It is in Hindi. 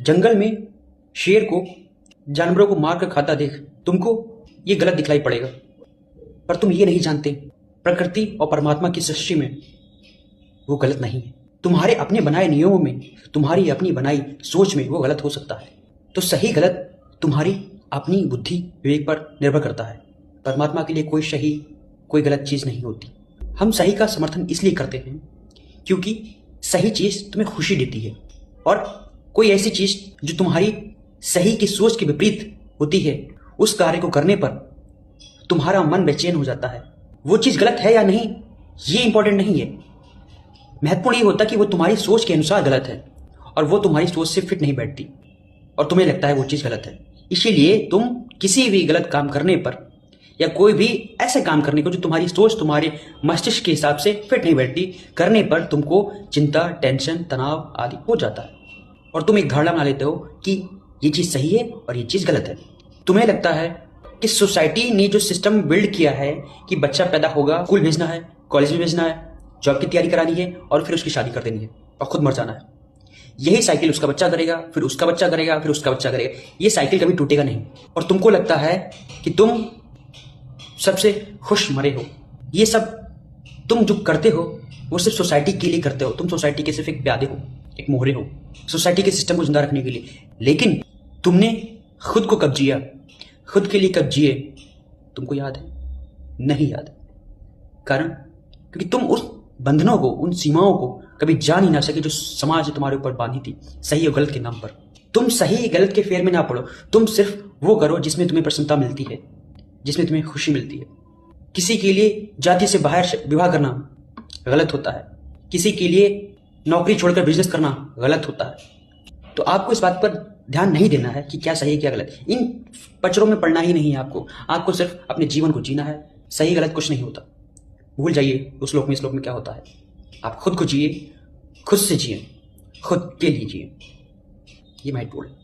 जंगल में शेर को जानवरों को मार कर खाता देख तुमको ये गलत दिखलाई पड़ेगा, पर तुम ये नहीं जानते प्रकृति और परमात्मा की सृष्टि में वो गलत नहीं है। तुम्हारे अपने बनाए नियमों में, तुम्हारी अपनी बनाई सोच में वो गलत हो सकता है। तो सही गलत तुम्हारी अपनी बुद्धि विवेक पर निर्भर करता है। परमात्मा के लिए कोई सही कोई गलत चीज़ नहीं होती। हम सही का समर्थन इसलिए करते हैं क्योंकि सही चीज़ तुम्हें खुशी देती है, और कोई ऐसी चीज़ जो तुम्हारी सही की सोच के विपरीत होती है उस कार्य को करने पर तुम्हारा मन बेचैन हो जाता है। वो चीज़ गलत है या नहीं ये इंपॉर्टेंट नहीं है, महत्वपूर्ण ये होता कि वो तुम्हारी सोच के अनुसार गलत है और वो तुम्हारी सोच से फिट नहीं बैठती और तुम्हें लगता है वो चीज़ गलत है। इसीलिए तुम किसी भी गलत काम करने पर या कोई भी ऐसे काम करने को जो तुम्हारी सोच तुम्हारे मस्तिष्क के हिसाब से फिट नहीं बैठती करने पर तुमको चिंता, टेंशन, तनाव आदि हो जाता है और तुम एक धारणा बना लेते हो कि ये चीज़ सही है और ये चीज़ गलत है। तुम्हें लगता है कि सोसाइटी ने जो सिस्टम बिल्ड किया है कि बच्चा पैदा होगा, स्कूल भेजना है, कॉलेज में भेजना है, जॉब की तैयारी करानी है और फिर उसकी शादी कर देनी है और खुद मर जाना है, यही साइकिल उसका बच्चा करेगा, फिर उसका बच्चा करेगा, फिर उसका बच्चा करेगा। ये साइकिल कभी टूटेगा नहीं और तुमको लगता है कि तुम सबसे खुश मरे हो। ये सब तुम जो करते हो वो सिर्फ सोसाइटी के लिए करते हो। तुम सोसाइटी के सिर्फ एक प्यादे हो, एक मोहरे हो, सोसाइटी के सिस्टम को जिंदा रखने के लिए। लेकिन तुमने खुद को कब जिया, खुद के लिए कब जिए, तुमको याद है? नहीं याद। कारण क्योंकि तुम उस बंधनों को, उन सीमाओं को कभी जान ही ना सके जो समाज ने तुम्हारे ऊपर बांधी थी सही और गलत के नाम पर। तुम सही गलत के फेर में ना पड़ो, तुम सिर्फ वो करो जिसमें तुम्हें प्रसन्नता मिलती है, जिसमें तुम्हें खुशी मिलती है। किसी के लिए जाति से बाहर विवाह करना गलत होता है, किसी के लिए नौकरी छोड़कर बिजनेस करना गलत होता है। तो आपको इस बात पर ध्यान नहीं देना है कि क्या सही है क्या गलत, इन पचड़ों में पड़ना ही नहीं है आपको सिर्फ अपने जीवन को जीना है। सही गलत कुछ नहीं होता, भूल जाइए उस श्लोक में। इस श्लोक में क्या होता है, आप खुद को जिए, खुद से जिए, खुद के लिए जिए। ये महत्वपूर्ण है।